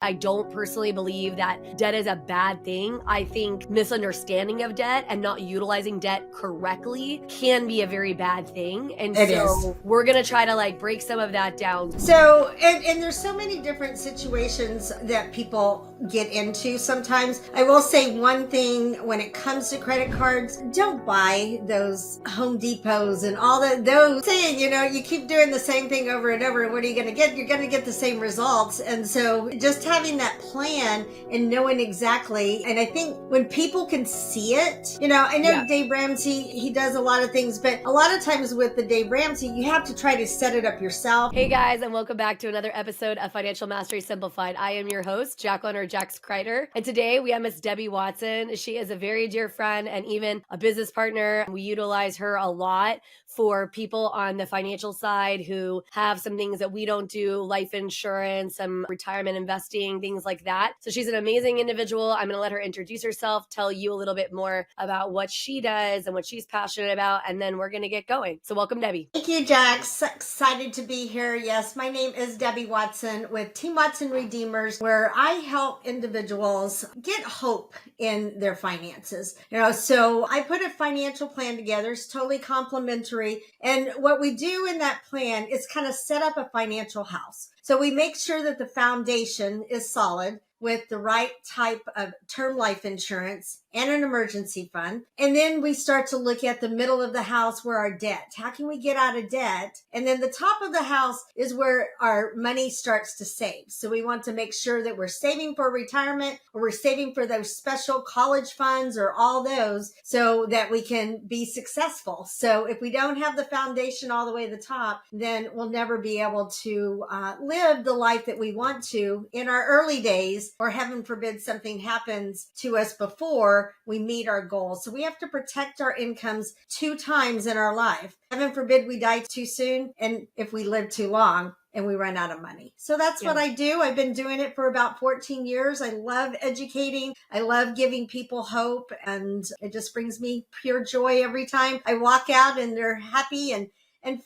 I don't personally believe that debt is a bad thing. I think misunderstanding of debt and not utilizing debt correctly can be a very bad thing. And It is. we're going to try to like break some of that down. So, and there's so many different situations that people get into sometimes. I will say one thing when it comes to credit cards, don't buy those Home Depots and all those saying, you keep doing the same thing over and over. And what are you going to get? You're going to get the same results. And so just having that plan and knowing exactly. And I think when people can see it, I know Dave Ramsey, he does a lot of things, but a lot of times with the Dave Ramsey, you have to try to set it up yourself. Hey guys, and welcome back to another episode of Financial Mastery Simplified. I am your host, Jax Crider. And today we have Miss Debbie Watson. She is a very dear friend and even a business partner. We utilize her a lot for people on the financial side who have some things that we don't do, life insurance, some retirement investing, things like that. So she's an amazing individual. I'm going to let her introduce herself, tell you a little bit more about what she does and what she's passionate about, and then we're going to get going. So welcome, Debbie. Thank you, Jax. Excited to be here. Yes, my name is Debbie Watson with Team Watson Redeemers, where I help individuals get hope in their finances. So I put a financial plan together. It's totally complimentary. And what we do in that plan is kind of set up a financial house. So we make sure that the foundation is solid with the right type of term life insurance and an emergency fund. And then we start to look at the middle of the house where our debt. How can we get out of debt? And then the top of the house is where our money starts to save. So we want to make sure that we're saving for retirement, or we're saving for those special college funds or all those, so that we can be successful. So if we don't have the foundation all the way to the top, then we'll never be able to live the life that we want to in our early days, or heaven forbid something happens to us before we meet our goals. So we have to protect our incomes 2 times in our life. Heaven forbid we die too soon, and if we live too long and we run out of money. So that's what I do. I've been doing it for about 14 years. I love educating. I love giving people hope, and it just brings me pure joy every time I walk out and they're happy and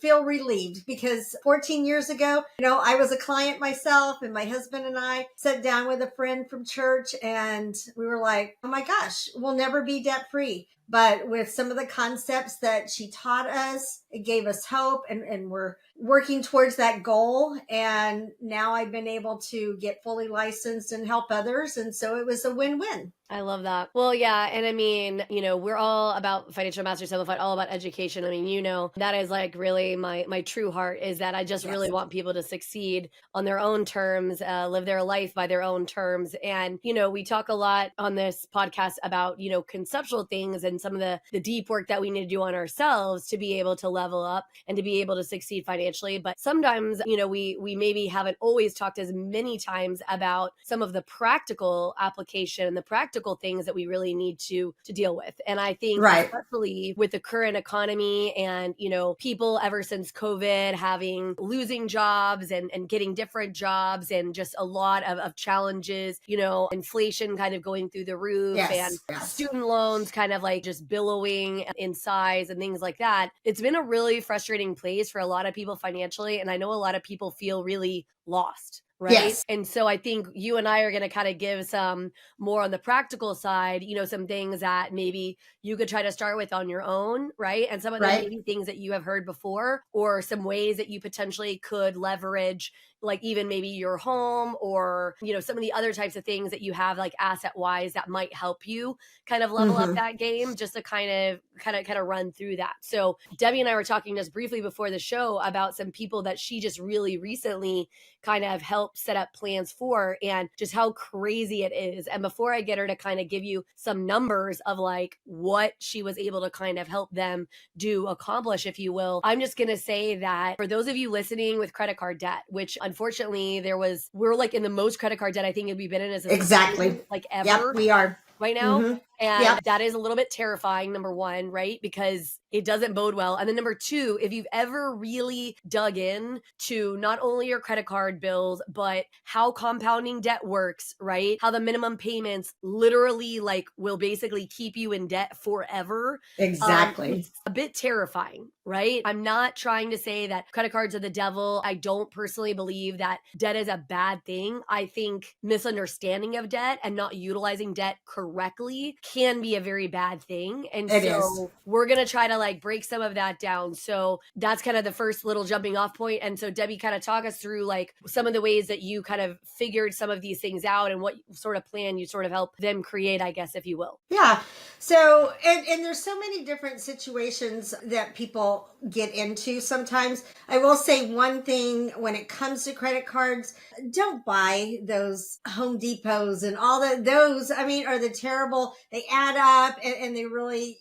feel relieved, because 14 years ago, I was a client myself, and my husband and I sat down with a friend from church, and we were like, oh my gosh, we'll never be debt free. But with some of the concepts that she taught us, it gave us hope, and we're working towards that goal. And now I've been able to get fully licensed and help others. And so it was a win-win. I love that. Well, yeah. And I mean, we're all about Financial Mastery Simplified, all about education. I mean, that is like really my true heart, is that I just really want people to succeed on their own terms, live their life by their own terms. And, we talk a lot on this podcast about, conceptual things and some of the deep work that we need to do on ourselves to be able to level up and to be able to succeed financially. But sometimes, we maybe haven't always talked as many times about some of the practical application and the practical things that we really need to deal with. And I think especially with the current economy and, people ever since COVID losing jobs and getting different jobs, and just a lot of challenges, inflation kind of going through the roof, and student loans kind of like just billowing in size and things like that. It's been a really frustrating place for a lot of people financially. And I know a lot of people feel really lost. Right. Yes. And so I think you and I are going to kind of give some more on the practical side, some things that maybe you could try to start with on your own. Right. And some of the maybe things that you have heard before, or some ways that you potentially could leverage, like even maybe your home, or, some of the other types of things that you have like asset wise that might help you kind of level up that game, just to kind of run through that. So Debbie and I were talking just briefly before the show about some people that she just really recently kind of helped set up plans for, and just how crazy it is. And before I get her to kind of give you some numbers of like what she was able to kind of help them accomplish, if you will, I'm just going to say that for those of you listening with credit card debt, which unfortunately we're like in the most credit card debt I think we've been in as a Exactly. like ever. Yep, we are. Right now. And that is a little bit terrifying, number one, right? Because it doesn't bode well. And then number two, if you've ever really dug in to not only your credit card bills, but how compounding debt works, right? How the minimum payments literally like will basically keep you in debt forever. Exactly. It's a bit terrifying. right? I'm not trying to say that credit cards are the devil. I don't personally believe that debt is a bad thing. I think misunderstanding of debt and not utilizing debt correctly can be a very bad thing. And It is. so we're going to try to like break some of that down. So that's kind of the first little jumping off point. And so Debbie, kind of talk us through like some of the ways that you kind of figured some of these things out and what sort of plan you sort of help them create, I guess, if you will. Yeah. So, and there's so many different situations that people get into sometimes. I will say one thing when it comes to credit cards, don't buy those Home Depots and all those, I mean, are the terrible, they add up and they really,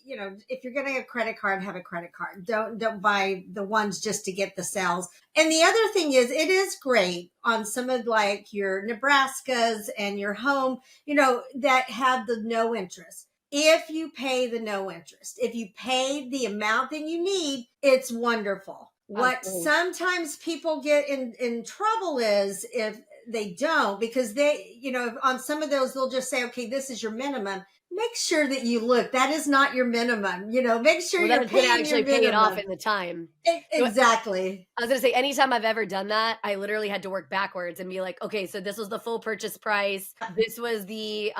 if you're getting a credit card, have a credit card. Don't buy the ones just to get the sales. And the other thing is, it is great on some of like your Nebraskas and your home, that have the no interest. If you pay the no interest, if you pay the amount that you need, it's wonderful. What sometimes people get in trouble is if they don't, because they, on some of those, they'll just say, okay, this is your minimum. Make sure that you look, that is not your minimum. Make sure Well, that you're is going to paying your actually pay it off minimum. in the time. Exactly. I was going to say, anytime I've ever done that, I literally had to work backwards and be like, okay, so this was the full purchase price. This was the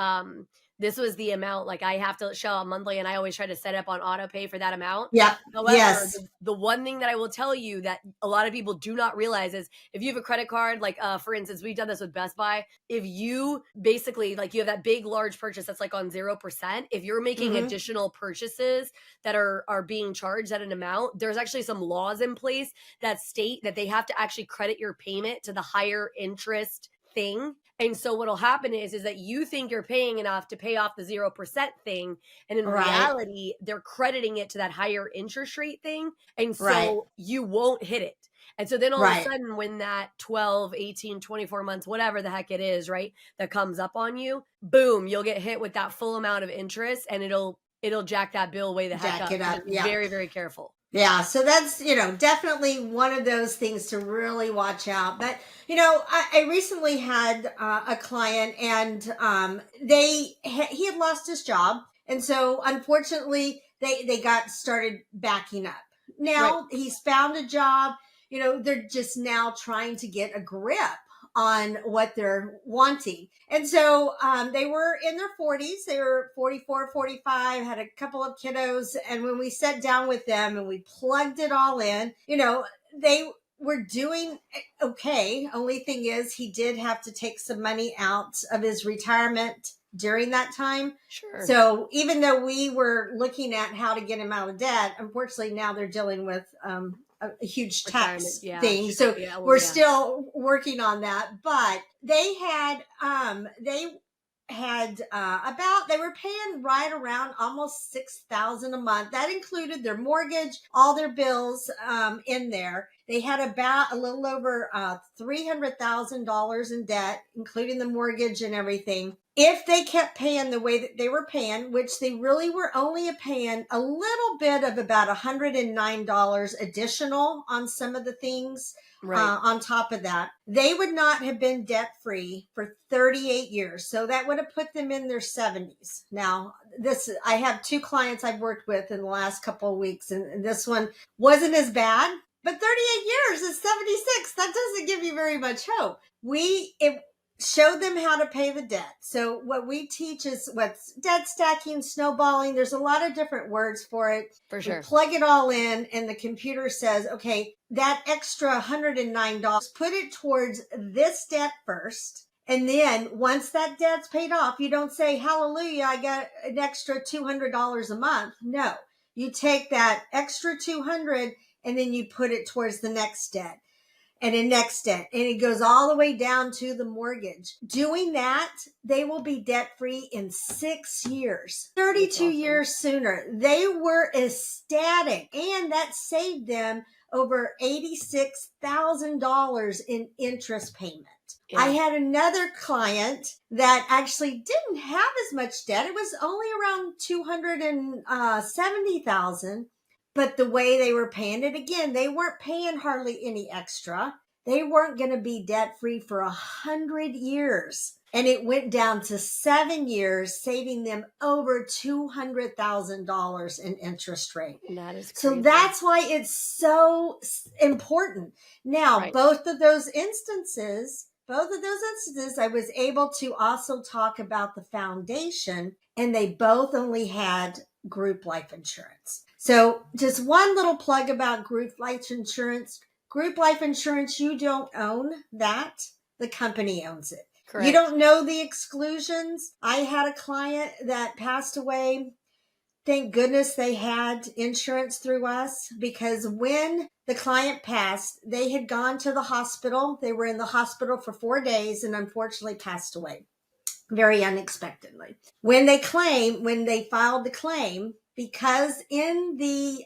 amount, like I have to shell out monthly, and I always try to set up on auto pay for that amount. Yep. However, Yes. the one thing that I will tell you that a lot of people do not realize is if you have a credit card, like for instance, we've done this with Best Buy. If you basically like you have that big large purchase that's like on 0%, if you're making additional purchases that are being charged at an amount, there's actually some laws in place that state that they have to actually credit your payment to the higher interest thing. And so what'll happen is that you think you're paying enough to pay off the 0% thing. And in reality, they're crediting it to that higher interest rate thing. And so you won't hit it. And so then all of a sudden, when that 12, 18, 24 months, whatever the heck it is, right, that comes up on you, boom, you'll get hit with that full amount of interest and it'll jack that bill way the heck up. Jack it up. Yeah. Very, very careful. Yeah, so that's, definitely one of those things to really watch out. But, I recently had a client and he had lost his job. And so unfortunately, they got started backing up. Now he's found a job, they're just now trying to get a grip on what they're wanting. And so they were in their 40s. They were 44, 45, had a couple of kiddos. And when we sat down with them and we plugged it all in, they were doing okay. Only thing is he did have to take some money out of his retirement during that time. Sure. So even though we were looking at how to get him out of debt, unfortunately now they're dealing with a huge tax thing. So we're still working on that. But they were paying right around almost $6,000 a month. That included their mortgage, all their bills in there. They had about a little over $300,000 in debt, including the mortgage and everything. If they kept paying the way that they were paying, which they really were only paying a little bit of about $109 additional on some of the things, on top of that, they would not have been debt free for 38 years. So that would have put them in their 70s. Now, I have two clients I've worked with in the last couple of weeks, and this one wasn't as bad. But 38 years is 76. That doesn't give you very much hope. It showed them how to pay the debt. So what we teach is what's debt stacking, snowballing. There's a lot of different words for it. For sure. We plug it all in and the computer says, okay, that extra $109, put it towards this debt first. And then once that debt's paid off, you don't say, hallelujah, I got an extra $200 a month. No, you take that extra $200 and then you put it towards the next debt and a next debt. And it goes all the way down to the mortgage. Doing that, they will be debt free in 6 years, 32 years sooner. They were ecstatic. And that saved them over $86,000 in interest payment. Yeah. I had another client that actually didn't have as much debt. It was only around $270,000. But the way they were paying it, again, they weren't paying hardly any extra. they weren't going to be debt free for 100 years. And it went down to 7 years, saving them over $200,000 in interest rate. That is So crazy. that's why it's so important. Now, Right. both of those instances, I was able to also talk about the foundation, and they both only had group life insurance. So just one little plug about group life insurance. Group life insurance, you don't own that. The company owns it. Correct. You don't know the exclusions. I had a client that passed away. Thank goodness they had insurance through us, because when the client passed, they had gone to the hospital. They were in the hospital for 4 days and unfortunately passed away very unexpectedly. When they filed the claim, because in the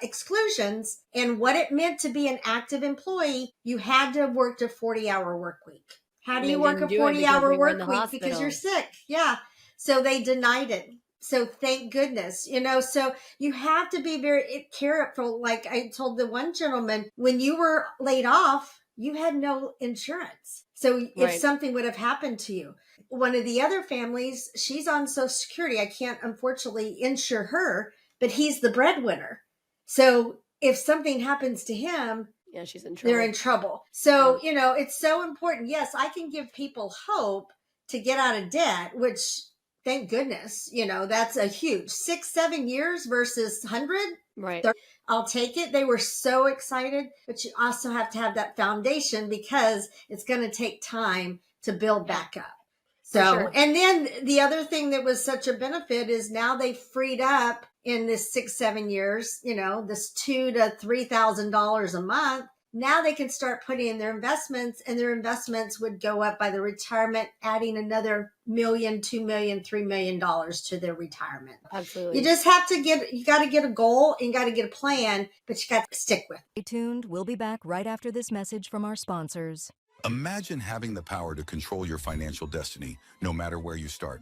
exclusions and what it meant to be an active employee, you had to have worked a 40-hour work week. How do you work a 40-hour work week? Because you're sick. Yeah. So they denied it. So thank goodness, so you have to be very careful. Like I told the one gentleman, when you were laid off, you had no insurance. So if something would have happened to you, one of the other families, she's on Social Security. I can't unfortunately insure her, but he's the breadwinner. So if something happens to him, yeah, she's in trouble. They're in trouble. So, it's so important. Yes, I can give people hope to get out of debt, which thank goodness, that's a huge 6-7 years versus 100. Right. I'll take it. They were so excited, but you also have to have that foundation because it's going to take time to build back up. So, sure. And then the other thing that was such a benefit is now they freed up in this 6-7 years, this $2,000 to $3,000 a month. Now they can start putting in their investments, and their investments would go up by the retirement, adding another $1 million, $2 million, $3 million to their retirement. Absolutely. You just have to you got to get a goal and you got to get a plan, but you got to stick with it. Stay tuned. We'll be back right after this message from our sponsors. Imagine having the power to control your financial destiny, no matter where you start.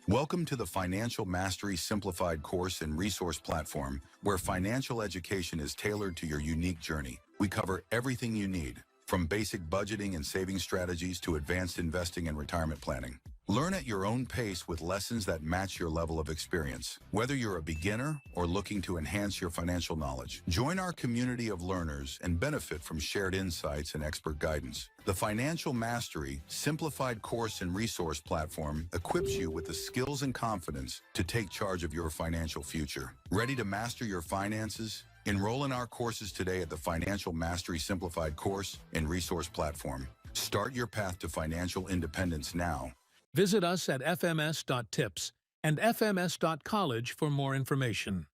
Welcome to the Financial Mastery Simplified course and resource platform, where financial education is tailored to your unique journey. We cover everything you need, from basic budgeting and saving strategies to advanced investing and retirement planning. Learn at your own pace with lessons that match your level of experience. Whether you're a beginner or looking to enhance your financial knowledge, join our community of learners and benefit from shared insights and expert guidance. The Financial Mastery Simplified course and resource platform equips you with the skills and confidence to take charge of your financial future. Ready to master your finances? Enroll in our courses today at the Financial Mastery Simplified course and resource platform. Start your path to financial independence now. Visit us at fms.tips and fms.college for more information.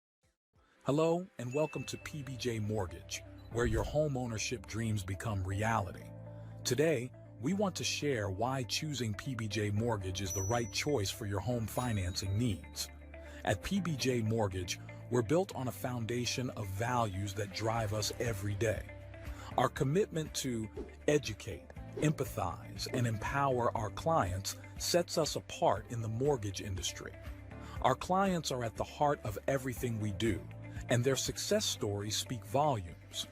Hello and welcome to PBJ Mortgage, where your home ownership dreams become reality. Today, we want to share why choosing PBJ Mortgage is the right choice for your home financing needs. At PBJ Mortgage, we're built on a foundation of values that drive us every day. Our commitment to educate, empathize, and empower our clients sets us apart in the mortgage industry. Our clients are at the heart of everything we do, and their success stories speak volumes.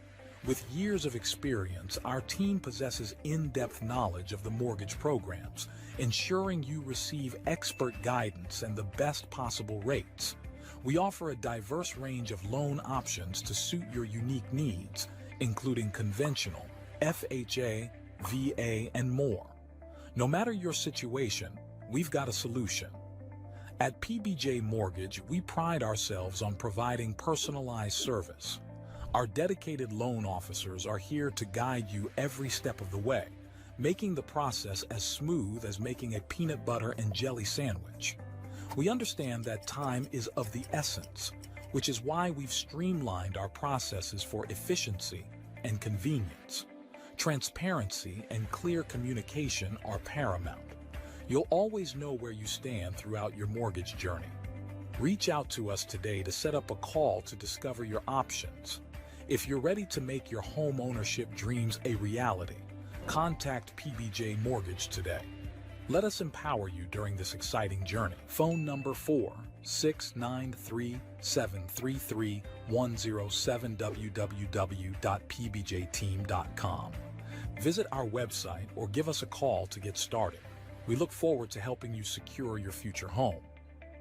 With years of experience, our team possesses in-depth knowledge of the mortgage programs, ensuring you receive expert guidance and the best possible rates. We offer a diverse range of loan options to suit your unique needs, including conventional, FHA, VA, and more. No matter your situation, we've got a solution. At PBJ Mortgage, we pride ourselves on providing personalized service. Our dedicated loan officers are here to guide you every step of the way, making the process as smooth as making a peanut butter and jelly sandwich. We understand that time is of the essence, which is why we've streamlined our processes for efficiency and convenience. Transparency and clear communication are paramount. You'll always know where you stand throughout your mortgage journey. Reach out to us today to set up a call to discover your options. If you're ready to make your home ownership dreams a reality, contact PBJ Mortgage today. Let us empower you during this exciting journey. Phone number 4-693-733-107 www.pbjteam.com. Visit our website or give us a call to get started. We look forward to helping you secure your future home.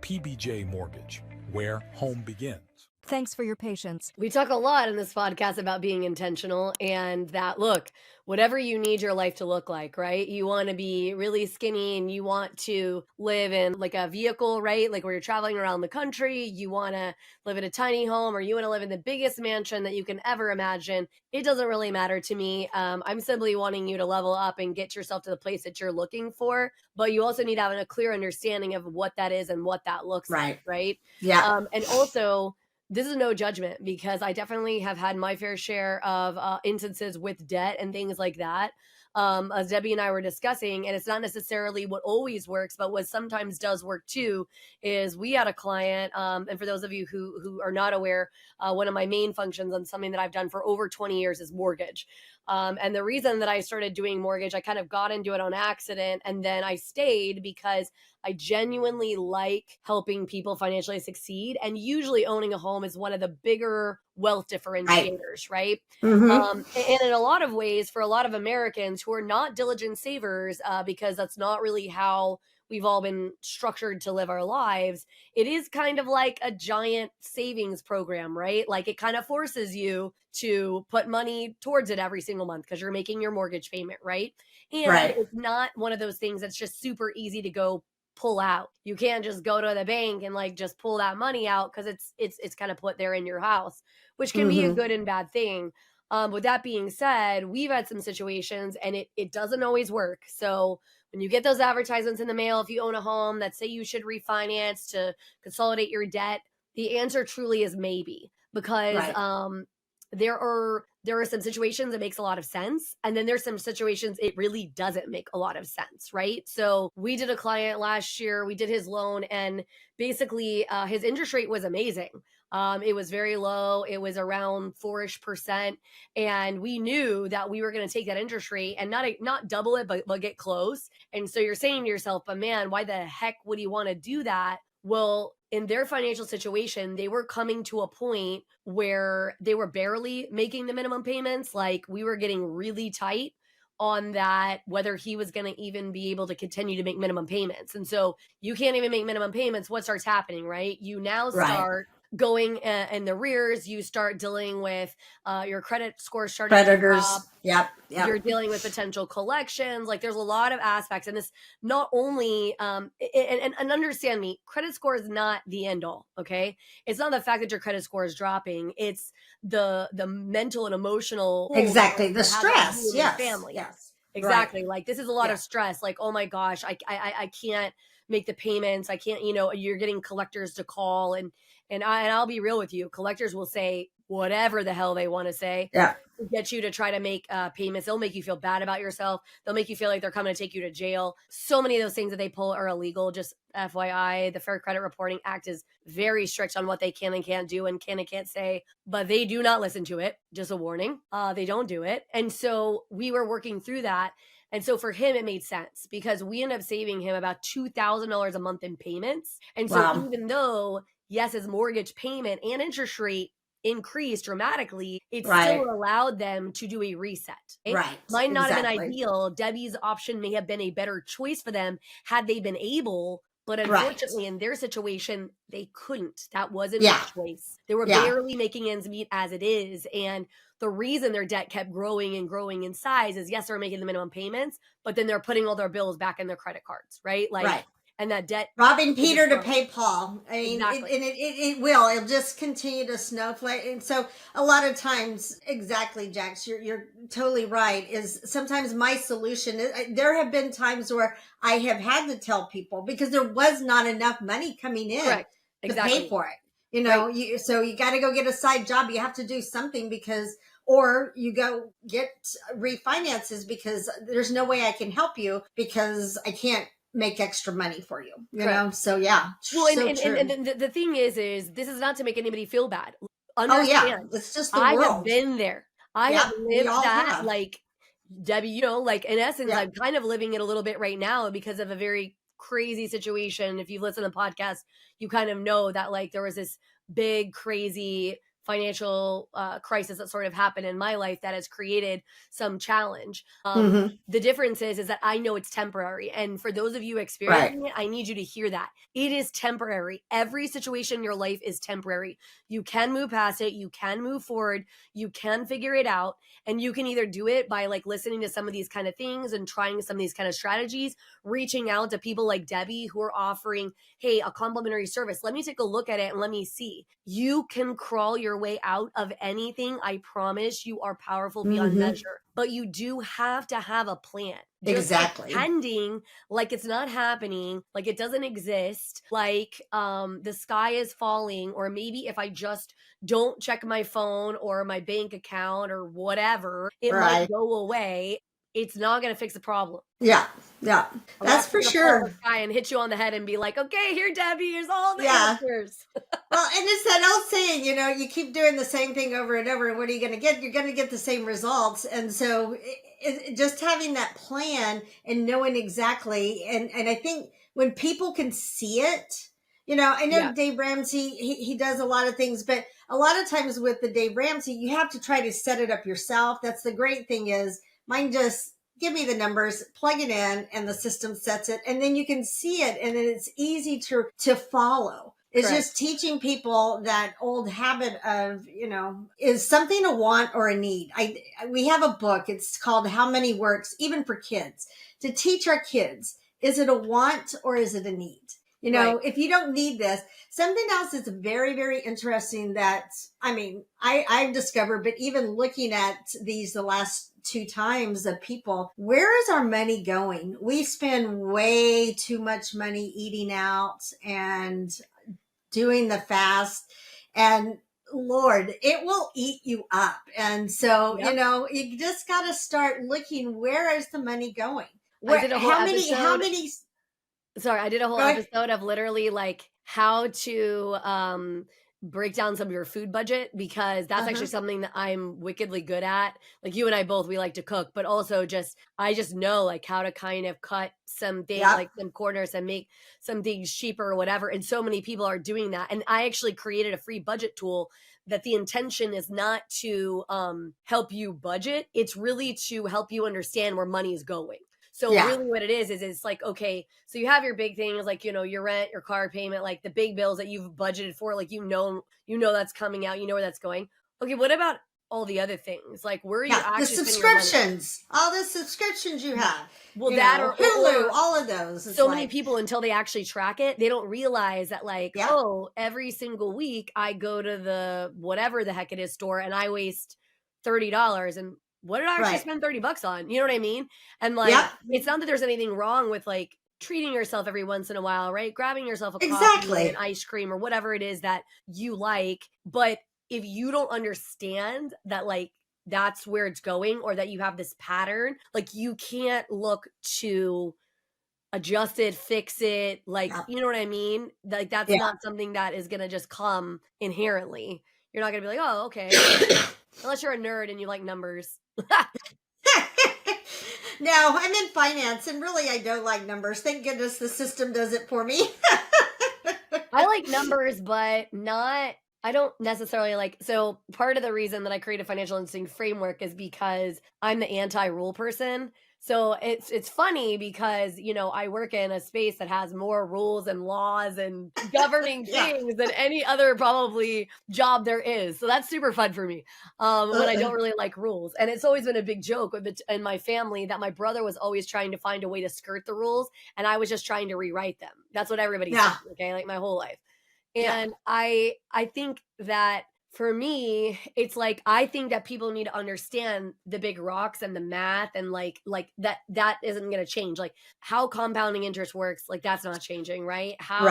PBJ Mortgage, where home begins. Thanks for your patience. We talk a lot in this podcast about being intentional and that, look, whatever you need your life to look like, right? You want to be really skinny and you want to live in like a vehicle, right? Like where you're traveling around the country, you want to live in a tiny home or you want to live in the biggest mansion that you can ever imagine. It doesn't really matter to me. I'm simply wanting you to level up and get yourself to the place that you're looking for. But you also need to have a clear understanding of what that is and what that looks like, right? Yeah. And also, this is no judgment because I definitely have had my fair share of instances with debt and things like that. As Debbie and I were discussing, and it's not necessarily what always works, but what sometimes does work too, is we had a client, and for those of you who are not aware, one of my main functions and something that I've done for over 20 years is mortgage. And the reason that I started doing mortgage, I kind of got into it on accident and then I stayed because I genuinely like helping people financially succeed. And usually owning a home is one of the bigger wealth differentiators, right? Mm-hmm. And in a lot of ways, for a lot of Americans who are not diligent savers, because that's not really how we've all been structured to live our lives, it is kind of like a giant savings program, right? Like it kind of forces you to put money towards it every single month because you're making your mortgage payment, right? And Right. it's not one of those things that's just super easy to go pull out. You can't just go to the bank and like just pull that money out because it's kind of put there in your house, which can be a Mm-hmm. good and bad thing. With that being said, we've had some situations and it doesn't always work. So when you get those advertisements in the mail, if you own a home that say you should refinance to consolidate your debt, the answer truly is maybe because Right. there are some situations it makes a lot of sense, and then there's some situations it really doesn't make a lot of sense, right? So we did a client last year, we did his loan, and basically his interest rate was amazing. It was very low. It was around 4-ish%. And we knew that we were going to take that interest rate and not double it, but get close. And so you're saying to yourself, but man, why the heck would he want to do that? Well, in their financial situation, they were coming to a point where they were barely making the minimum payments. Like we were getting really tight on that, whether he was going to even be able to continue to make minimum payments. And so you can't even make minimum payments. What starts happening, right? You now Right. start going in the rears, you start dealing with your credit score starting to drop. Predators. Yep. Yep. You're dealing with potential collections. Like there's a lot of aspects, and this not only and understand me, credit score is not the end all. Okay, it's not the fact that your credit score is dropping. It's the mental and emotional toll Exactly. The that has on you stress. and your Yes. family. Yes. Right. Exactly. Like this is a lot Yeah. of stress. Like, oh my gosh, I can't make the payments. I can't, you're getting collectors to call and I'll be real with you. Collectors will say whatever the hell they want to say Yeah. to get you to try to make payments. They'll make you feel bad about yourself. They'll make you feel like they're coming to take you to jail. So many of those things that they pull are illegal. Just FYI, the Fair Credit Reporting Act is very strict on what they can and can't do and can and can't say, but they do not listen to it. Just a warning. They don't do it. And so we were working through that. And so for him, it made sense because we ended up saving him about $2,000 a month in payments. And so Wow. even though, yes, his mortgage payment and interest rate increased dramatically, it Right. still allowed them to do a reset. Right. Might not have been Exactly. ideal. Debbie's option may have been a better choice for them had they been able, but Right. unfortunately in their situation, they couldn't. That wasn't Yeah. a choice. They were Yeah. barely making ends meet as it is. And the reason their debt kept growing and growing in size is yes, they're making the minimum payments, but then they're putting all their bills back in their credit cards, right? Like, Right. and that debt Robbing is Peter to growing. pay Paul. I mean, Exactly. it will. It'll just continue to snowflake. And so a lot of times, exactly, Jax, you're totally right. Is sometimes my solution is there have been times where I have had to tell people because there was not enough money coming in Correct. to Exactly. pay for it. Right. So you got to go get a side job. You have to do something because, or you go get refinances because there's no way I can help you because I can't make extra money for you, Correct. So yeah. Well, So true. and the thing is this is not to make anybody feel bad. Oh yeah, Understand, it's just the I have world. been there. I Yep, have we lived all that. have. Like Debbie, like in essence, Yeah. I'm kind of living it a little bit right now because of a very crazy situation. If you've listened to the podcast, you kind of know that like there was this big, crazy financial crisis that sort of happened in my life that has created some challenge. Hmm. The difference is that I know it's temporary. And for those of you Right. experiencing it, I need you to hear that. It is temporary. Every situation in your life is temporary. You can move past it. You can move forward. You can figure it out. And you can either do it by like listening to some of these kind of things and trying some of these kind of strategies, reaching out to people like Debbie who are offering, hey, a complimentary service. Let me take a look at it and let me see. You can crawl your way out of anything. I promise you are powerful beyond Hmm. measure, but you do have to have a plan. Just Exactly. pretending like it's not happening, like it doesn't exist, like the sky is falling, or maybe if I just don't check my phone or my bank account or whatever, it might Right. go away. It's not going to fix the problem. Yeah. Yeah. I'm That's not for going to fall out of sure. the sky and hit you on the head and be like, okay, here, Debbie, here's all the Yeah. answers. Well, and it's that old saying, you keep doing the same thing over and over, and what are you going to get? You're going to get the same results. And so just having that plan and knowing exactly, and I think when people can see it, I know Yeah. Dave Ramsey, he does a lot of things, but a lot of times with the Dave Ramsey, you have to try to set it up yourself. That's the great thing is mine just give me the numbers, plug it in, and the system sets it, and then you can see it, and then it's easy to follow. It's Correct. just teaching people that old habit of, is something a want or a need. We have a book. It's called How Many Works, even for kids, to teach our kids. Is it a want or is it a need? Right. If you don't need this, something else is very, very interesting that, I've discovered, but even looking at these the last 2 times of people, where is our money going? We spend way too much money eating out and doing the fast, and Lord, it will eat you up. And so, Yep. you just got to start looking, where is the money going? I did a whole How many, Sorry, I did a whole go ahead. episode of literally like how to break down some of your food budget, because that's actually Uh-huh. something that I'm wickedly good at. Like you and I both, we like to cook, but also I just know like how to kind of cut some things, Yep. like some corners, and make some things cheaper or whatever. And so many people are doing that. And I actually created a free budget tool that the intention is not to help you budget. It's really to help you understand where money is going. So Yeah. really what it is it's like, okay, so you have your big things like, your rent, your car payment, like the big bills that you've budgeted for, like, that's coming out, where that's going. Okay, what about all the other things? Like, where are you Yeah. The actually spending your money? subscriptions, all the subscriptions you have, Well, that or Hulu, all of those. It's so many people, until they actually track it, they don't realize that like, Yeah. oh, every single week I go to the whatever the heck it is store and I waste $30, and what did I actually Right. spend $30 on? You know what I mean? And like, Yep. it's not that there's anything wrong with like treating yourself every once in a while, right? Grabbing yourself a coffee Exactly. and ice cream or whatever it is that you like. But if you don't understand that like that's where it's going, or that you have this pattern, like you can't look to adjust it, fix it, like, Yep. you know what I mean? Like that's Yeah. not something that is gonna just come inherently. You're not gonna be like, oh, okay. Unless you're a nerd and you like numbers. No, I'm in finance, and really I don't like numbers. Thank goodness the system does it for me. I like numbers, but I don't necessarily like, so part of the reason that I created Financial Instinct Framework is because I'm the anti-rule person. So it's funny because, I work in a space that has more rules and laws and governing Yeah. things than any other probably job there is. So that's super fun for me when I don't really like rules. And it's always been a big joke in my family that my brother was always trying to find a way to skirt the rules, and I was just trying to rewrite them. That's what everybody Yeah. said, okay, like my whole life. Yeah. And I think that for me, it's like, I think that people need to understand the big rocks and the math, and like that isn't going to change. Like how compounding interest works, like that's not changing, right? How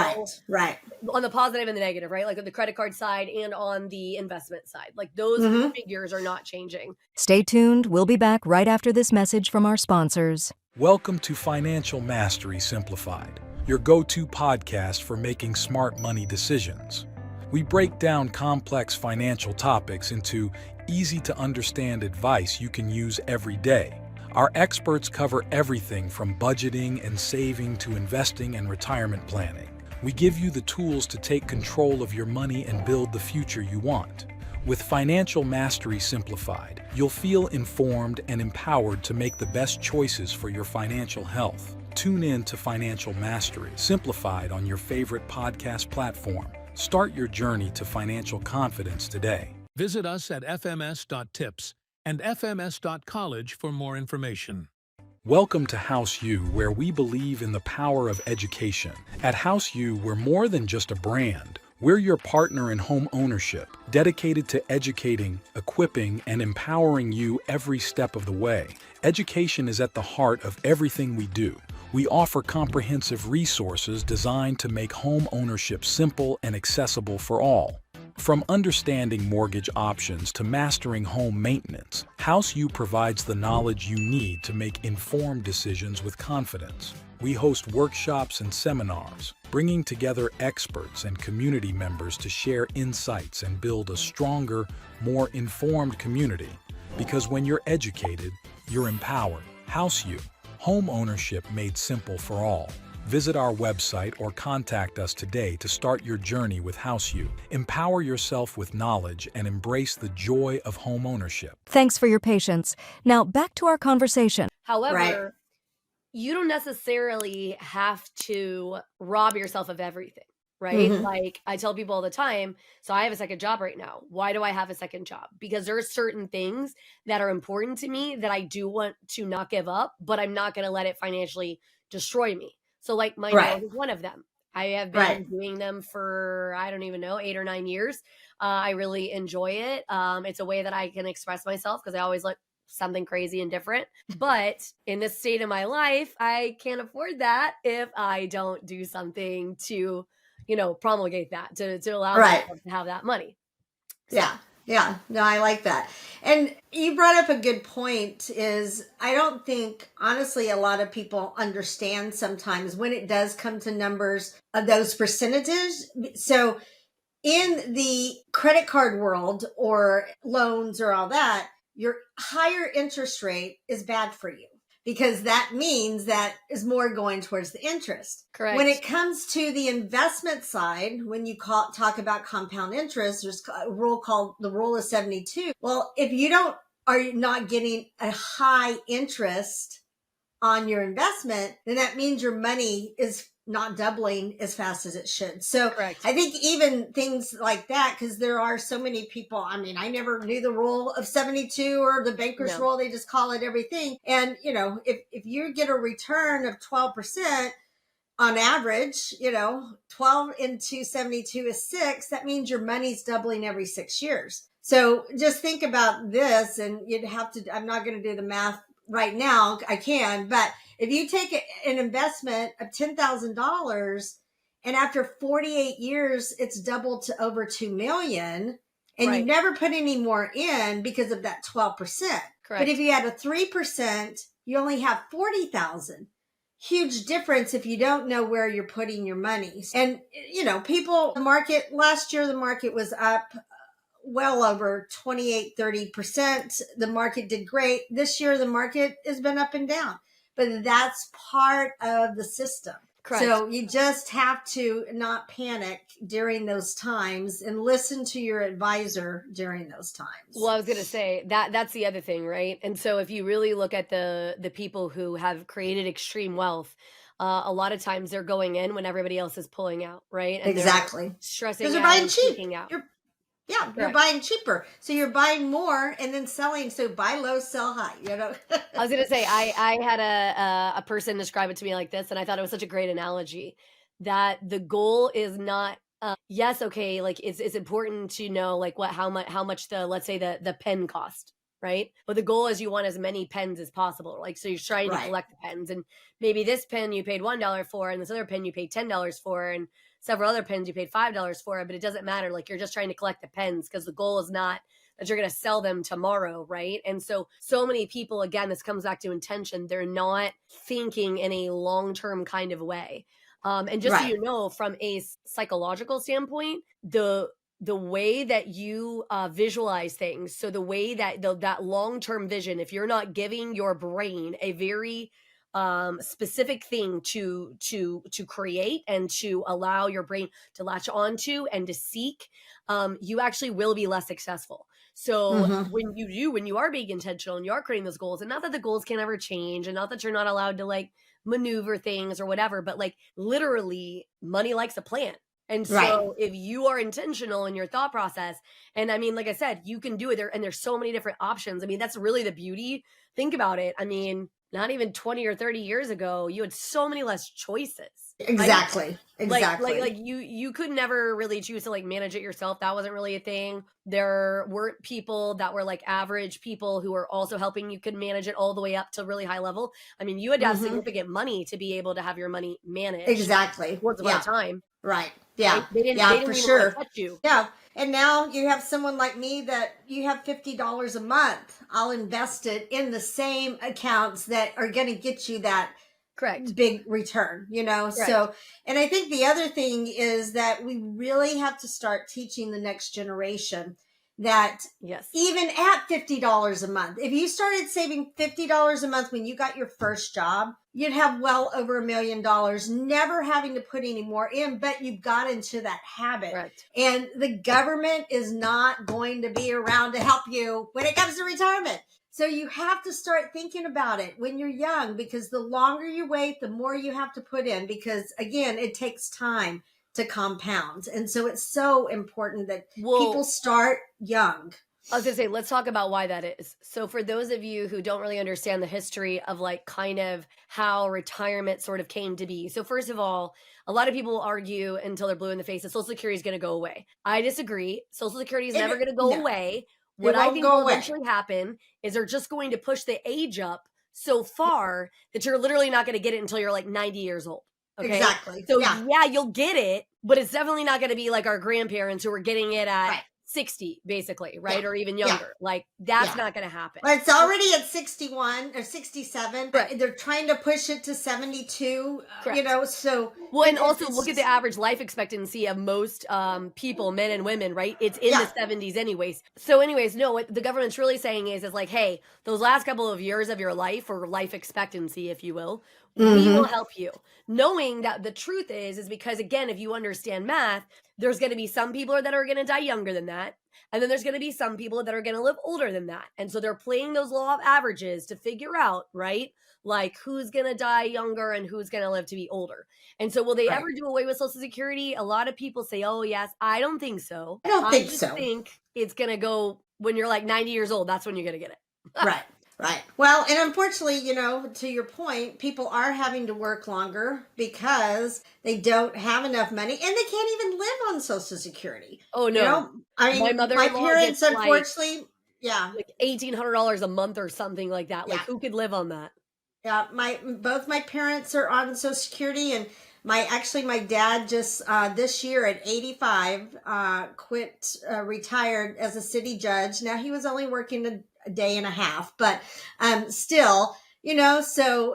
Right. on the positive and the negative, right? Like on the credit card side and on the investment side, like those Mhm. figures are not changing. Stay tuned. We'll be back right after this message from our sponsors. Welcome to Financial Mastery Simplified, your go-to podcast for making smart money decisions. We break down complex financial topics into easy-to-understand advice you can use every day. Our experts cover everything from budgeting and saving to investing and retirement planning. We give you the tools to take control of your money and build the future you want. With Financial Mastery Simplified, you'll feel informed and empowered to make the best choices for your financial health. Tune in to Financial Mastery Simplified on your favorite podcast platform. Start your journey to financial confidence today. Visit us at fms.tips and fms.college for more information. Welcome to House U, where we believe in the power of education. At House U, we're more than just a brand. We're your partner in home ownership, dedicated to educating, equipping, and empowering you every step of the way. Education is at the heart of everything we do. We offer comprehensive resources designed to make home ownership simple and accessible for all. From understanding mortgage options to mastering home maintenance, House U provides the knowledge you need to make informed decisions with confidence. We host workshops and seminars, bringing together experts and community members to share insights and build a stronger, more informed community. Because when you're educated, you're empowered. House U, home ownership made simple for all. Visit our website or contact us today to start your journey with House U. Empower yourself with knowledge and embrace the joy of home ownership. Thanks for your patience. Now back to our conversation. However, Right. you don't necessarily have to rob yourself of everything, right? Mhm. Like I tell people all the time, so I have a second job right now. Why do I have a second job? Because there are certain things that are important to me that I do want to not give up, but I'm not going to let it financially destroy me. So like my Right. nails is one of them. I have Right. been doing them for, I don't even know, 8 or 9 years. I really enjoy it. It's a way that I can express myself because I always look something crazy and different. But in this state of my life, I can't afford that if I don't do something to, promulgate that, to allow Right. myself to have that money. So, Yeah. Yeah. No, I like that. And you brought up a good point is I don't think honestly a lot of people understand sometimes when it does come to numbers of those percentages. So in the credit card world or loans or all that, your higher interest rate is bad for you because that means that is more going towards the interest. correct. When it comes to the investment side, when you talk about compound interest, there's a rule called the rule of 72. Well, if you are not getting a high interest on your investment, then that means your money is not doubling as fast as it should. So Correct. I think even things like that, because there are so many people, I mean, I never knew the rule of 72 or the banker's No. rule. They just call it everything. And, if you get a return of 12%, on average, 12 into 72 is 6. That means your money's doubling every 6 years. So just think about this, and you'd have to, I'm not going to do the math right now. I can, but if you take an investment of $10,000 and after 48 years, it's doubled to over 2 million and Right. you never put any more in because of that 12%. Correct. But if you had a 3%, you only have 40,000. Huge difference if you don't know where you're putting your money. And, last year, the market was up well over 28-30%. The market did great. This year, the market has been up and down, but that's part of the system. Correct. So you just have to not panic during those times and listen to your advisor during those times. Well, I was going to say that's the other thing, right? And so if you really look at the people who have created extreme wealth, a lot of times they're going in when everybody else is pulling out, right? And Exactly. they're stressing Because they're out buying and cheap. freaking out. You're Correct. buying cheaper. So you're buying more and then selling. So buy low, sell high, I was going to say, I had a person describe it to me like this, and I thought it was such a great analogy that the goal is not, yes, okay, like it's important to know like how much let's say the pen cost, right? But the goal is you want as many pens as possible. Like, so you're trying to Right. collect the pens, and maybe this pen you paid $1 for, and this other pen you paid $10 for, and several other pens you paid $5 for, but it doesn't matter. Like, you're just trying to collect the pens because the goal is not that you're going to sell them tomorrow, right? And so many people, again, this comes back to intention. They're not thinking in a long-term kind of way. And just so Right. you know, from a psychological standpoint, the way that you visualize things, so the way that that long-term vision, if you're not giving your brain a very specific thing to create and to allow your brain to latch onto and to seek, you actually will be less successful. So Mm-hmm. when you are being intentional and you are creating those goals, and not that the goals can ever change, and not that you're not allowed to like maneuver things or whatever, but like literally money likes a plan. And Right. so if you are intentional in your thought process, and I mean, like I said, you can do it there, and there's so many different options. I mean, that's really the beauty. Think about it. I mean, not even 20 or 30 years ago, you had so many less choices. Right? Exactly. Exactly. Like you could never really choose to like manage it yourself. That wasn't really a thing. There weren't people that were like average people who were also helping you could manage it all the way up to really high level. I mean, you had to have Mm-hmm. significant money to be able to have your money managed. Exactly. Once upon Yeah. a time. Right. Yeah. Right? They didn't Yeah, even for wanna sure. touch you. Yeah. And now you have someone like me that you have $50 a month. I'll invest it in the same accounts that are going to get you that Correct. big return, you know? Correct. So, and I think the other thing is that we really have to start teaching the next generation that Yes. even at $50 a month, if you started saving $50 a month when you got your first job, you'd have well over $1 million, never having to put any more in, but you've got into that habit. Correct. And the government is not going to be around to help you when it comes to retirement. So you have to start thinking about it when you're young, because the longer you wait, the more you have to put in, because again, it takes time to compound. And so it's so important that people start young. I was gonna say, let's talk about why that is. So for those of you who don't really understand the history of like kind of how retirement sort of came to be. So first of all, a lot of people will argue until they're blue in the face that Social Security is going to go away. I disagree. Social Security is never going to go away. What I think will eventually happen is they're just going to push the age up so far that you're literally not going to get it until you're like 90 years old. Okay. Exactly. So yeah, you'll get it, but it's definitely not going to be like our grandparents who were getting it at 60, basically, right? Yeah. Or even younger. Like that's not going to happen. Well, it's already at 61 or 67, but Right. they're trying to push it to 72, Correct. you know, so. Well, and also look at the average life expectancy of most people, men and women, right? It's in the 70s anyways. So anyways, no, what the government's really saying is like, hey, those last couple of years of your life, or life expectancy, if you will, we will help you. Knowing that the truth is because again, if you understand math, there's going to be some people that are going to die younger than that. And then there's going to be some people that are going to live older than that. And so they're playing those law of averages to figure out, right? Like who's going to die younger and who's going to live to be older. And so will they ever do away with Social Security? A lot of people say, oh, yes. I don't think so. I don't think just so. think it's going to go when you're like 90 years old. That's when you're going to get it. Right. Right. Well, and unfortunately, you know, to your point, people are having to work longer because they don't have enough money and they can't even live on Social Security. Oh, no. You know? I mean, my parents, unfortunately, like $1,800 a month or something like that. Like who could live on that? Yeah. Both my parents are on Social Security, and my dad just this year at 85 retired as a city judge. Now he was only working a day and a half, but still, you know, so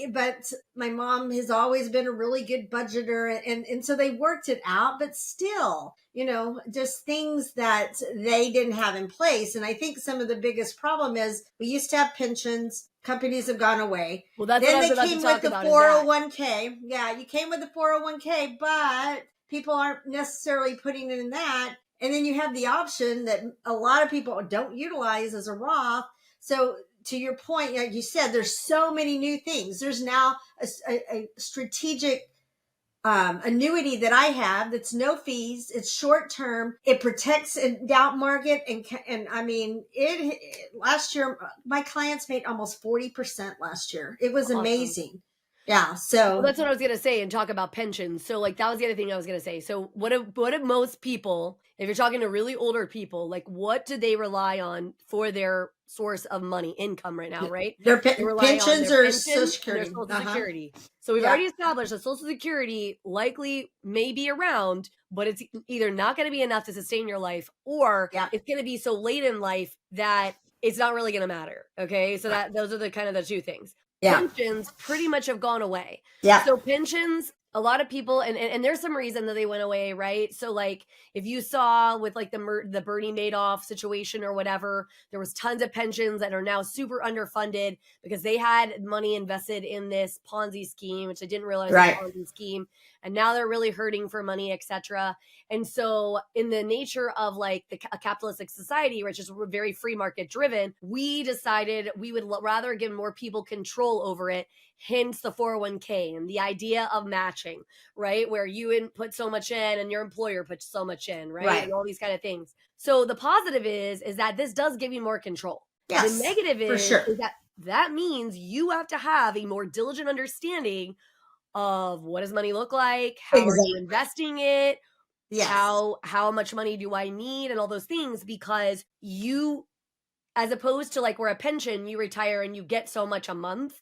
but my mom has always been a really good budgeter, and so they worked it out, but still, you know, just things that they didn't have in place. And I think some of the biggest problem is we used to have pensions. Companies have gone away. Well, that's then what I was they about came to talk with the about. 401k. Yeah, you came with the 401k, but people aren't necessarily putting it in that. And then you have the option that a lot of people don't utilize as a Roth. So to your point, like you said, there's so many new things. There's now a strategic annuity that I have that's no fees. It's short term. It protects in down market, and I mean it. Last year, my clients made almost 40% last year. It was amazing. Yeah. So that's what I was gonna say and talk about pensions. So like that was the other thing I was gonna say. So what do most people, if you're talking to really older people, like what do they rely on for their source of money, income right now, right? Their pensions or Social Security. Social Security. So we've already established that Social Security likely may be around, but it's either not going to be enough to sustain your life, or it's going to be so late in life that it's not really going to matter. Okay, so those are the kind of the two things. Pensions pretty much have gone away. Yeah. So pensions, a lot of people, and there's some reason that they went away, right? So like if you saw with like the Bernie Madoff situation or whatever, there was tons of pensions that are now super underfunded because they had money invested in this Ponzi scheme, which I didn't realize was Right. a Ponzi scheme, and now they're really hurting for money, etc. And so in the nature of like a capitalistic society, which is very free market driven, we decided we would rather give more people control over it, hence the 401k and the idea of matching, right? Where you input so much in and your employer puts so much in, right? Right. And all these kind of things. So the positive is that this does give you more control. Yes, The negative for sure. is that means you have to have a more diligent understanding of what does money look like, how are you Exactly. investing it, Yes. how much money do I need, and all those things, because you, as opposed to like where a pension, you retire and you get so much a month.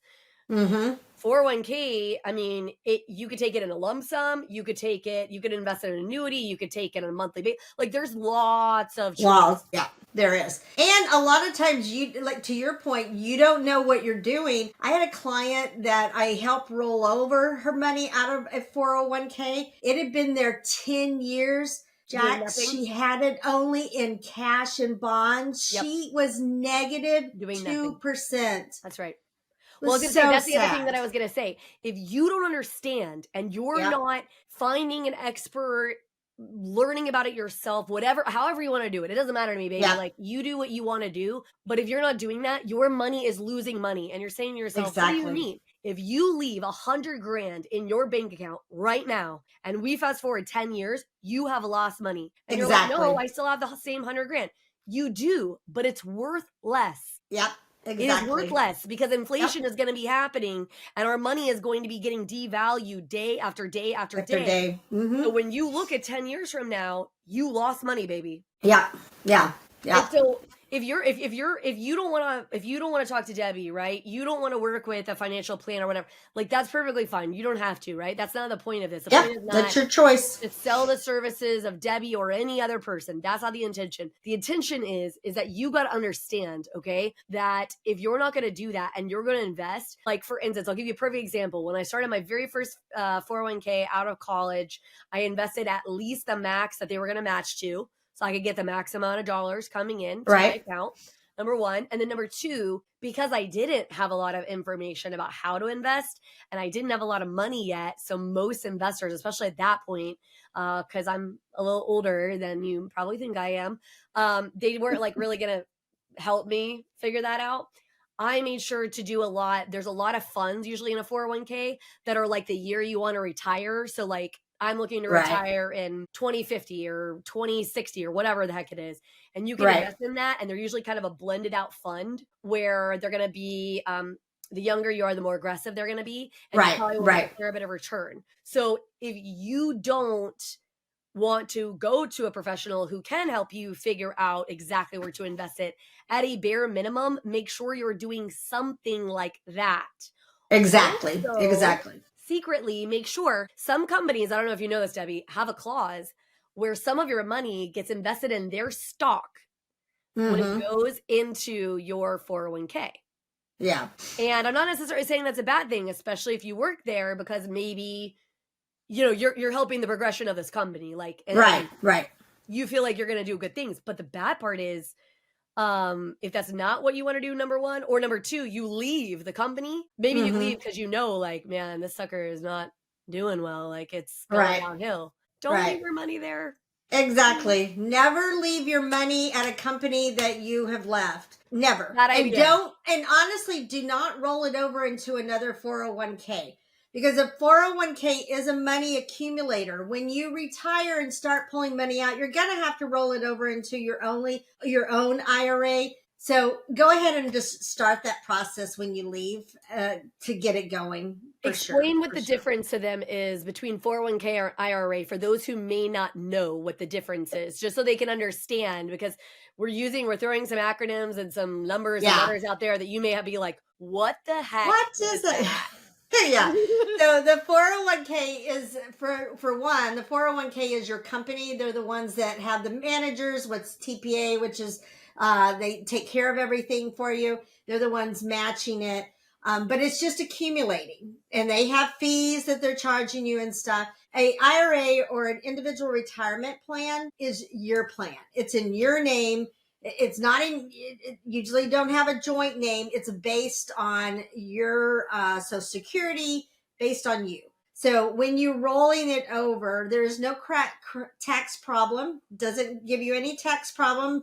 Mm-hmm. 401k, I mean, you could take it in a lump sum, you could invest in an annuity, you could take it on a monthly basis. Like there's lots of choice. Wow. Yeah, there is. And a lot of times you, like to your point, you don't know what you're doing. I had a client that I helped roll over her money out of a 401k. It had been there 10 years. Doing Jax, nothing. she had it only in cash and bonds. Yep. She was negative Doing nothing. 2%. That's right. It Well, I was was gonna say, so that's the other thing sad. that I was gonna say. If you don't understand and you're Yeah. not finding an expert, learning about it yourself, whatever, however you want to do it, it doesn't matter to me, baby. Yeah. Like you do what you want to do. But if you're not doing that, your money is losing money. And you're saying to yourself, what do you Exactly. mean? If you leave 100 grand in your bank account right now, and we fast forward 10 years, you have lost money. And you're like, no, Exactly. I still have the same 100 grand. You do, but it's worth less. Yep. It is Exactly. worth less because inflation is going to be happening and our money is going to be getting devalued day after day after After day. day. Mm-hmm. So when you look at 10 years from now, you lost money, baby. Yeah. Yeah. Yeah. And so if you don't want to talk to Debbie, right? You don't want to work with a financial plan or whatever. Like that's perfectly fine. You don't have to, right? That's not the point of this. The Yep. point is not That's your choice. to sell the services of Debbie or any other person. That's not the intention. The intention is that you got to understand, okay, that if you're not going to do that and you're going to invest, like for instance, I'll give you a perfect example. When I started my very first 401k out of college, I invested at least the max that they were going to match to, so I could get the max amount of dollars coming in to my account. Number one. And then number two, because I didn't have a lot of information about how to invest and I didn't have a lot of money yet. So most investors, especially at that point, because I'm a little older than you probably think I am, they weren't like really going to help me figure that out. I made sure to do a lot. There's a lot of funds usually in a 401k that are like the year you want to retire. So like I'm looking to retire in 2050 or 2060 or whatever the heck it is. And you can invest in that. And they're usually kind of a blended out fund where they're going to be, the younger you are, the more aggressive they're going to be. And you probably will get a fair bit of return. So if you don't want to go to a professional who can help you figure out exactly where to invest it, at a bare minimum, make sure you're doing something like that. Exactly. Also, exactly. Secretly, make sure some companies, I don't know if you know this, Debbie, have a clause where some of your money gets invested in their stock when it goes into your 401k. Yeah. And I'm not necessarily saying that's a bad thing, especially if you work there, because maybe, you know, you're helping the progression of this company. Like, and Right. You feel like you're going to do good things. But the bad part is, if that's not what you want to do, number one, or number two, you leave the company. Maybe you leave because you know, like, man, this sucker is not doing well. Like it's going downhill. Don't leave your money there. Exactly. Never leave your money at a company that you have left. Never. Bad idea. And honestly, do not roll it over into another 401k. Because a 401k is a money accumulator. When you retire and start pulling money out, you're going to have to roll it over into your own IRA. So go ahead and just start that process when you leave to get it going. Explain what the difference to them is between 401k or IRA for those who may not know what the difference is, just so they can understand, because we're throwing some acronyms and some numbers and letters out there that you may have to be like, what the heck? What is that? Yeah. So the 401k is for one, the 401k is your company. They're the ones that have the managers, what's TPA, which is they take care of everything for you. They're the ones matching it. But it's just accumulating, and they have fees that they're charging you and stuff. A IRA or an individual retirement plan is your plan. It's in your name. It's not in, it usually don't have a joint name. It's based on your Social Security, based on you. So when you're rolling it over, there's no tax problem. Doesn't give you any tax problem.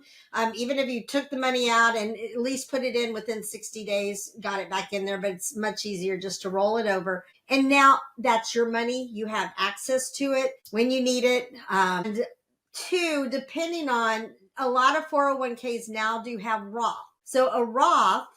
Even if you took the money out and at least put it in within 60 days, got it back in there, but it's much easier just to roll it over. And now that's your money. You have access to it when you need it. And two, depending on, a lot of 401ks now do have Roth. So a Roth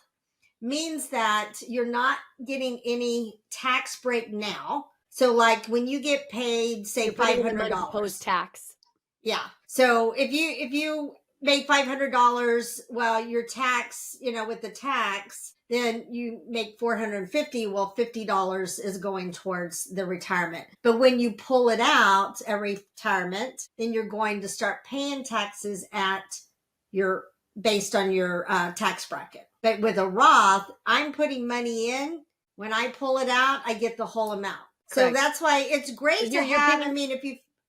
means that you're not getting any tax break now. So like when you get paid, say $500 post tax. Yeah. So if you make $500, well, your tax, with the tax, then you make $450. Well, $50 is going towards the retirement. But when you pull it out at retirement, then you're going to start paying taxes based on your tax bracket. But with a Roth, I'm putting money in. When I pull it out, I get the whole amount. So that's why it's great to have.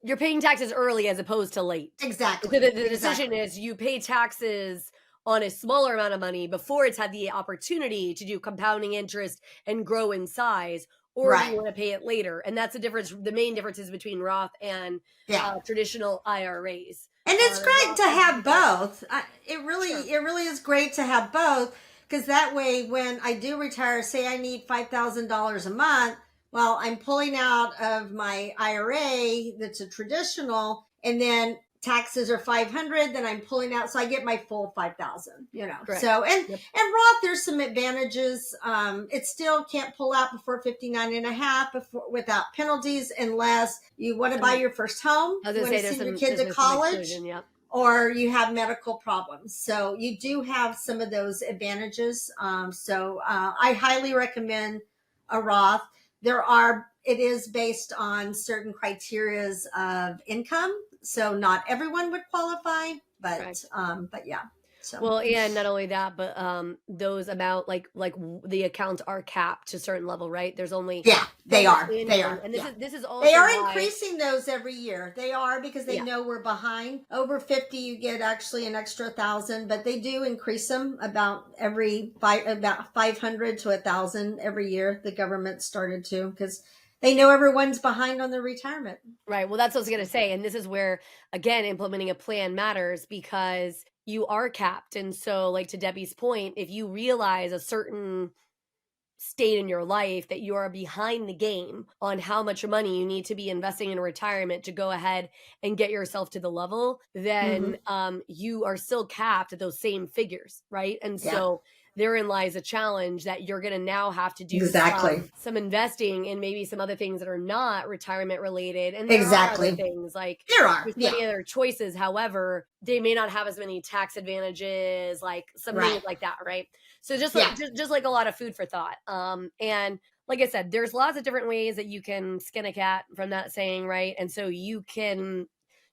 You're paying taxes early as opposed to late. Exactly. So the decision is you pay taxes on a smaller amount of money before it's had the opportunity to do compounding interest and grow in size, or you want to pay it later. And that's the difference. The main difference is between Roth and traditional IRAs. And it's great to have both. It really is great to have both, because that way when I do retire, say I need $5,000 a month, well, I'm pulling out of my IRA that's a traditional, and then taxes are $500, then I'm pulling out, so I get my full $5,000, Correct. So, and Roth, there's some advantages. It still can't pull out before 59 and a half without penalties, unless you want to buy your first home, you want to send your kid to college, or you have medical problems. So you do have some of those advantages. So I highly recommend a Roth. It is based on certain criterias of income. So not everyone would qualify, but yeah. So. Well, and not only that, but those amount like the accounts are capped to a certain level, right? There's only they are. And this is also they are increasing those every year. They are, because they know we're behind. Over 50, you get actually an extra 1,000, but they do increase them about 500 to 1,000 every year. The government started to, because they know everyone's behind on their retirement. Right. Well, that's what I was going to say. And this is where, again, implementing a plan matters, because you are capped. And so, like, to Debbie's point, if you realize a certain state in your life that you are behind the game on how much money you need to be investing in retirement to go ahead and get yourself to the level, then you are still capped at those same figures, right? And so therein lies a challenge that you're going to now have to do some investing in maybe some other things that are not retirement related. And there are other things, like there's many other choices. However, they may not have as many tax advantages, like some things like that, right? So just like a lot of food for thought. And like I said, there's lots of different ways that you can skin a cat, from that saying, right? And so you can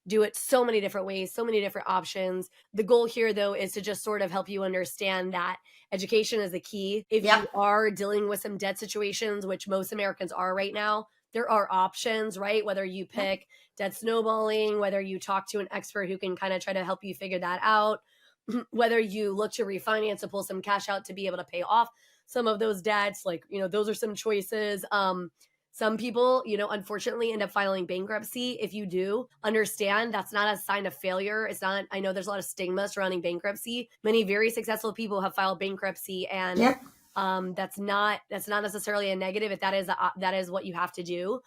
do it so many different ways, so many different options. The goal here, though, is to just sort of help you understand that education is the key. If you are dealing with some debt situations, which most Americans are right now, there are options, right? Whether you pick debt snowballing, whether you talk to an expert who can kind of try to help you figure that out, whether you look to refinance to pull some cash out to be able to pay off some of those debts, like, those are some choices. Some people, unfortunately end up filing bankruptcy. If you do, understand that's not a sign of failure. It's not, I know there's a lot of stigma surrounding bankruptcy. Many very successful people have filed bankruptcy, and that's not necessarily a negative if that is what you have to do.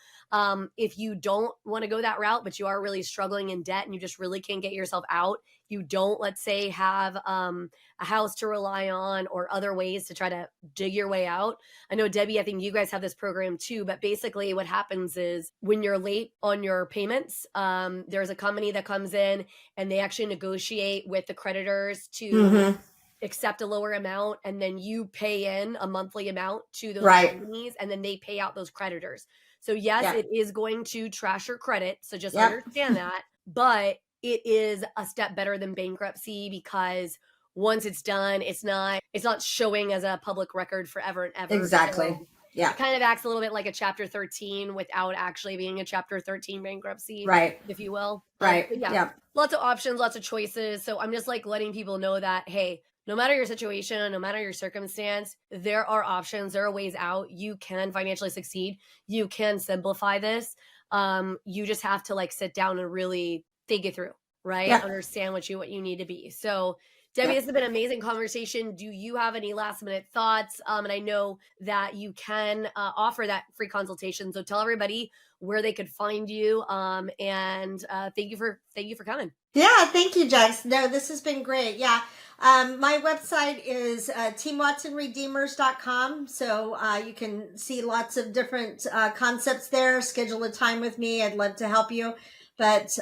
If you don't want to go that route, but you are really struggling in debt and you just really can't get yourself out, you don't, let's say, have a house to rely on or other ways to try to dig your way out. I know, Debbie, I think you guys have this program too, but basically what happens is when you're late on your payments, there's a company that comes in and they actually negotiate with the creditors to accept a lower amount, and then you pay in a monthly amount to those companies, and then they pay out those creditors. So yes, it is going to trash your credit. So just understand that, but it is a step better than bankruptcy, because once it's done, it's not showing as a public record forever and ever. Exactly. So Yeah. it kind of acts a little bit like a Chapter 13 without actually being a Chapter 13 bankruptcy, Right. if you will. Right. But yeah, Yeah. lots of options, lots of choices. So I'm just like letting people know that, hey, no matter your situation, no matter your circumstance, there are options, there are ways out. You can financially succeed. You can simplify this. You just have to like sit down and really think it through, right? Yeah. Understand what you need to be. So Debbie, Yeah. this has been an amazing conversation. Do you have any last minute thoughts? And I know that you can offer that free consultation. So tell everybody where they could find you. And thank you for coming. Yeah, thank you, Jax. No, this has been great. Yeah. My website is teamwatsonredeemers.com. So you can see lots of different concepts there. Schedule a time with me. I'd love to help you. But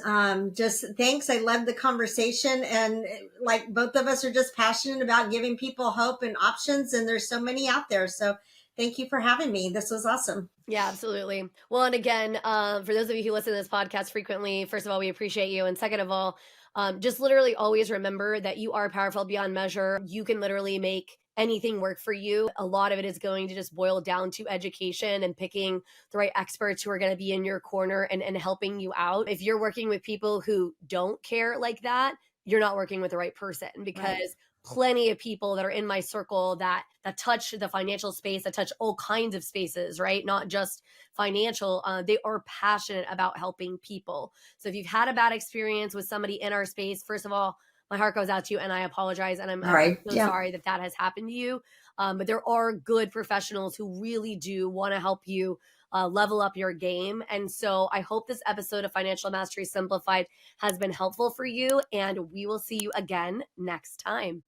just thanks. I love the conversation. And like both of us are just passionate about giving people hope and options. And there's so many out there. So thank you for having me. This was awesome. Yeah, absolutely. Well, and again, for those of you who listen to this podcast frequently, first of all, we appreciate you. And second of all, just literally always remember that you are powerful beyond measure. You can literally make anything work for you. A lot of it is going to just boil down to education and picking the right experts who are going to be in your corner and helping you out. If you're working with people who don't care like that, you're not working with the right person, because plenty of people that are in my circle that touch the financial space, that touch all kinds of spaces, right? Not just financial. They are passionate about helping people. So if you've had a bad experience with somebody in our space, first of all, my heart goes out to you and I apologize. And I'm All right. so Yeah. sorry that has happened to you. But there are good professionals who really do want to help you level up your game. And so I hope this episode of Financial Mastery Simplified has been helpful for you. And we will see you again next time.